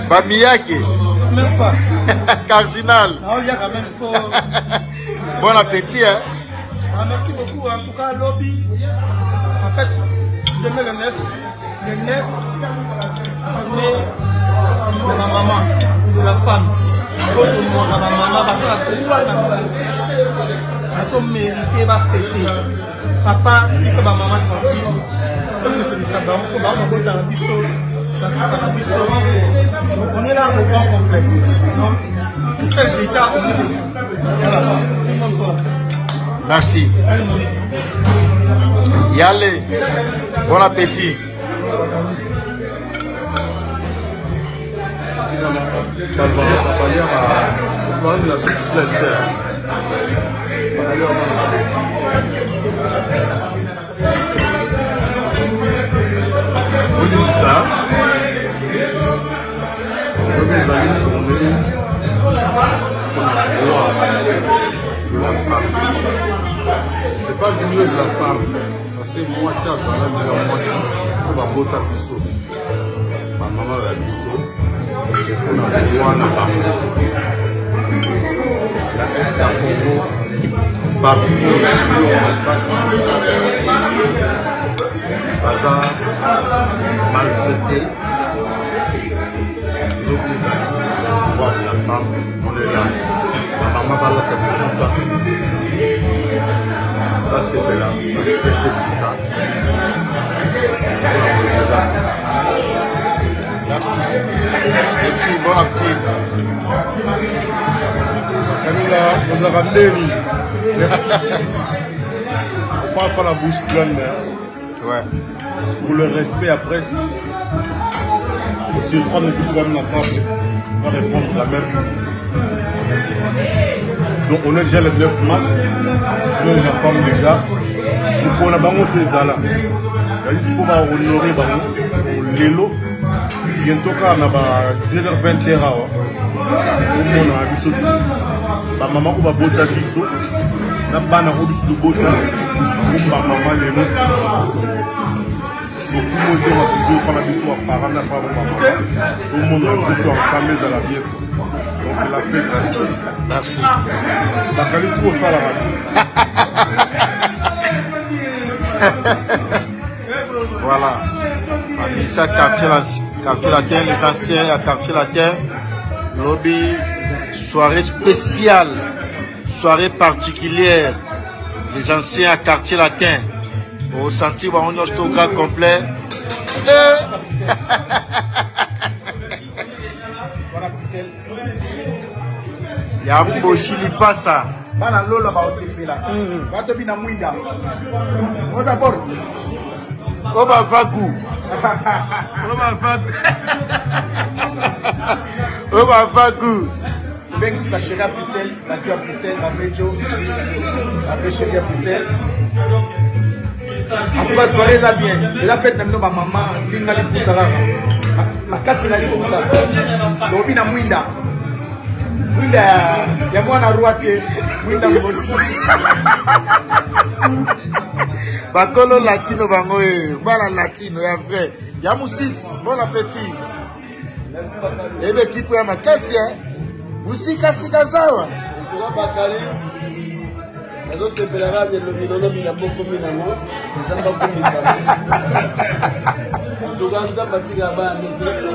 Bamiyake. Même pas. Cardinal. Ah, il y a quand même faut. Bon appétit, hein. Ah, merci beaucoup. En tout cas, lobby. En fait, demain le 9, journée de ma maman, de la femme. Autre monde, ma maman va faire la coupe. Elles sont méritées, va fêter. Papa dit que ma maman tranquille. C'est pour ça. On va dans le biseau. Donc on est là au grand complet. Donc, c'est déjà on est déjà. Voilà. Tout le monde soit. Merci. Yale. Bon appétit. Les journées qu'on a droit de la femme. C'est pas journée de la femme. Parce que moi, c'est à Zala, moi, c'est ma bota bisso. Ma maman a bisso. On a droit à la femme. La S à Congo, Babou, Bazar, maltraité. La femme, on est là. Ma maman va la faire. Ça c'est là. Merci. Petit, bon appétit. Camilla, vous avez ramené. Merci. On parle pas la bouche pleine. Ouais. Pour le respect après, aussi prendre plus quand même la table. On va répondre la même. Donc on est déjà le 9 mars. On est la femme déjà. Donc on a bango ces là. Il y a pour honorer bango. L'élo. Bientôt quand on a 19h20 on a biso. Ma maman va bota biso. Na bana ko biso bota. Ma maman l'élo. Donc, nous avons toujours fait la mission à parents, à maman. Tout le monde a toujours ensemble à la vie. Donc, c'est la fête. Merci. La qualité au ça, Voilà. Amissa, quartier latin, les anciens à quartier latin. Lobby, soirée spéciale, soirée particulière. Les anciens à quartier latin. Au senti, on a un grand complet. Il y a un beau chili passa. Bana lola ba osepela. Bato bina mwinda. Oza bor. Oba vagu. Oba vagu. Oba vagu. Ben si la chérie à Bruxelles, la tia à Bruxelles, la Frejo, la fait chérie à Bruxelles. En tout cas, soirée là bien. Et la fête, ma maman, l'ingali putarara. Ma casse n'a pas de Dobi na mwinda. Mwinda, ya mwana ruake. Mwinda mbosi. Bakolo latino bango voilà latino ya vrai. Yamu 6, bon appétit. Ebe kipo ya makasi hein. Musika sika sawa. Eso se pelará de los mirones y a poco minamo. Están con mis tu ganta patiga ba ni directo.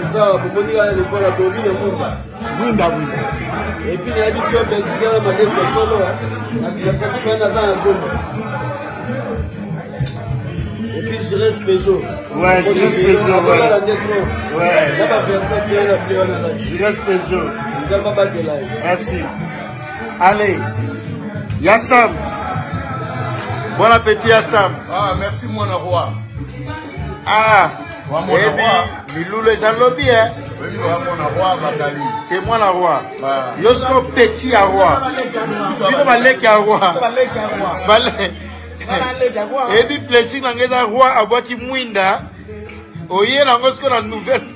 Eso, como diga de por la tobina munda. Munda. Et puis la mission benzina la madefa solo. La santé va dans la bombe. Et puis je reste Peugeot. Ouais, je reste Peugeot. Ouais. Là, ma personne qui est la plus honnête. Je reste Peugeot. Vous n'avez pas de live. Merci. Allez, Yassam. Bon appétit, Yassam. Ah, merci, mon roi. Ah, et puis, Milou les alobi, hein. Oui, mon roi, Bakali. T'es moi la roi. Yosko petit à roi. Biko balek à roi. Balek. Et puis, plaisir dans les roi à boîte mwinda. Oye, la mosque la nouvelle.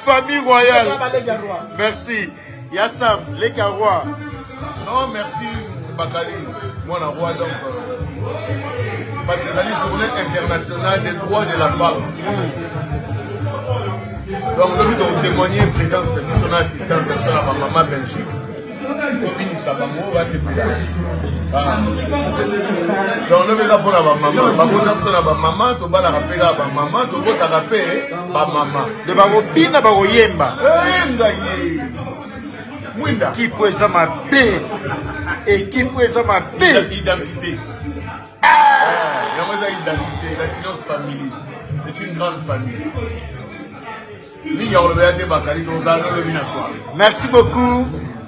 Famille royale. Merci. Yassam, les Karois. Non, merci, Bakali. Moi, la roi, donc. Parce que c'est une journée internationale des droits de la femme. Donc, nous devons témoigner présence de son assistance à la maman Belgique. Et puis, nous savons, on va se péter. Donc, nous devons pour la maman. Maman, maman, tu vas la rappeler à la maman, tu vas la rappeler à la maman. De Barobina, Baroyemba. Qui peut être ma paix? Et qui peut être ma paix? Identité. Identité, la Tinos famille. C'est une grande famille. Merci beaucoup.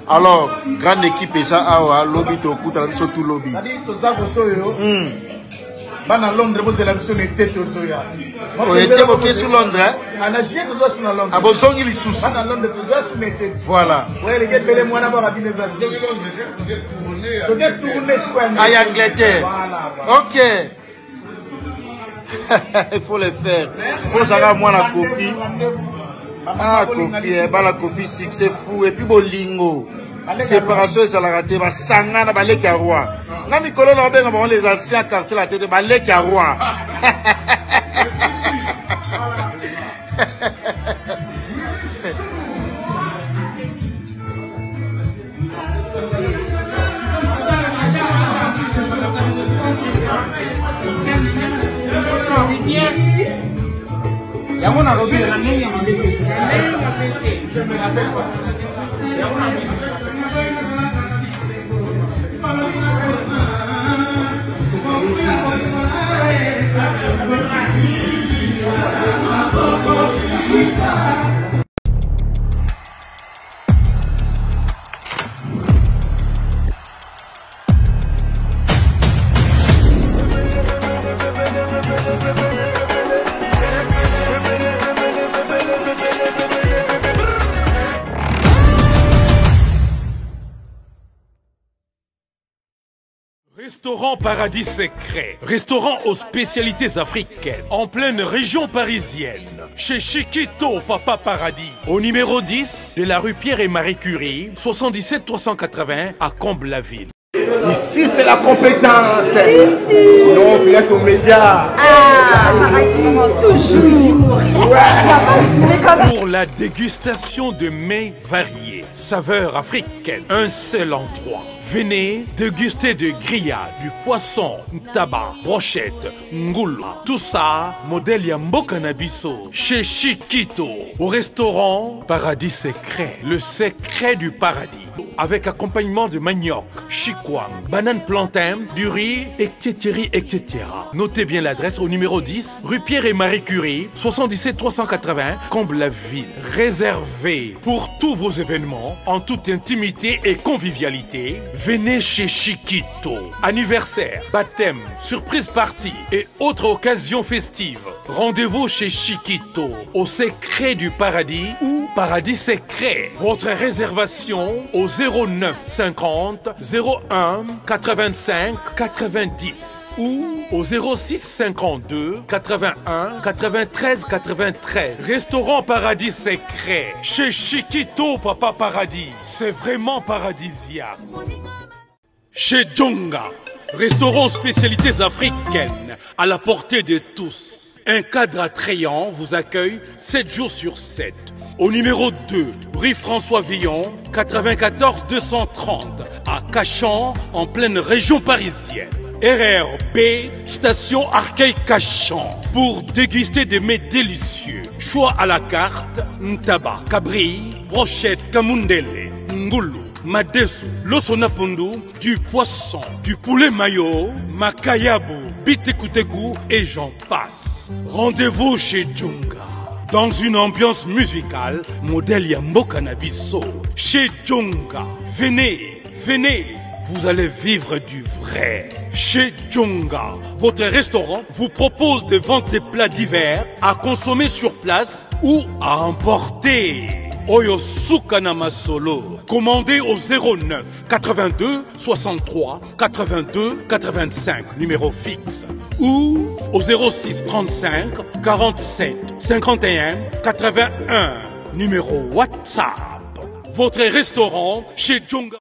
Alors, grande équipe et ça, lobby to kuta la tout lobby. Bana Londres, vous avez la mission de tête au Soya. On était bloqué sur Londres. On a joué tous sur Londres. À Boston, il est sous. Bana Londres, vous avez sur mes têtes. Voilà. Vous avez les gars, les mois d'abord à Guinée. Vous avez tourné sur quoi? À Angleterre. Ok. Il faut le faire. Il faut savoir moi la Kofi. Ah, Kofi, la Kofi, c'est fou. Et puis, Bolingo. Séparation, ça l'a raté. Sangana, les Karois. Quand Nicolas Lambert a les anciens quartiers, la tête, les Karois. Restaurant Paradis Secret, restaurant aux spécialités africaines, en pleine région parisienne, chez Chiquito Papa Paradis, au numéro 10 de la rue Pierre et Marie Curie, 77 380 à Comble-la-Ville. Ici, c'est la compétence. Non, on laisse aux médias. Toujours. Pour la dégustation de mets variés, saveurs africaines, un seul endroit. Venez déguster de grillades, du poisson, tabac, brochette, ngoula. Tout ça, modèle Yamboka Nabiso, chez Chiquito, au restaurant Paradis Secret, le secret du paradis. Avec accompagnement de manioc, chikwang, banane plantain, du riz, etc., etc. Notez bien l'adresse au numéro 10, rue Pierre et Marie Curie, 77 380, Comble-la-Ville. Réservé pour tous vos événements, en toute intimité et convivialité. Venez chez Chiquito. Anniversaire, baptême, surprise party et autres occasions festives. Rendez-vous chez Chiquito, au secret du paradis ou Paradis Secret. Votre réservation au 09 50 01 85 90 ou au 06 52 81 93 93. Restaurant Paradis Secret chez Chiquito Papa Paradis. C'est vraiment paradisiaque. Chez Djonga, restaurant spécialités africaines à la portée de tous. Un cadre attrayant vous accueille 7 jours sur 7. Au numéro 2, rue François Villon, 94 230, à Cachan, en pleine région parisienne. RRB, station Arcueil-Cachan, pour déguster des mets délicieux. Choix à la carte, ntaba, cabri, brochette, kamundele, ngoulou, madesu, losonapundu, du poisson, du poulet mayo, makayabu, bitekuteku et j'en passe. Rendez-vous chez Djonga. Dans une ambiance musicale, modèle Yamboka Nabiso, chez Djonga. Venez, venez, vous allez vivre du vrai. Chez Djonga, votre restaurant vous propose de vendre des plats divers à consommer sur place ou à emporter. Oyo Sukana Masolo. Commandez au 09 82 63 82 85, numéro fixe. Ou au 06 35 47 51 81, numéro WhatsApp. Votre restaurant chez Djonga.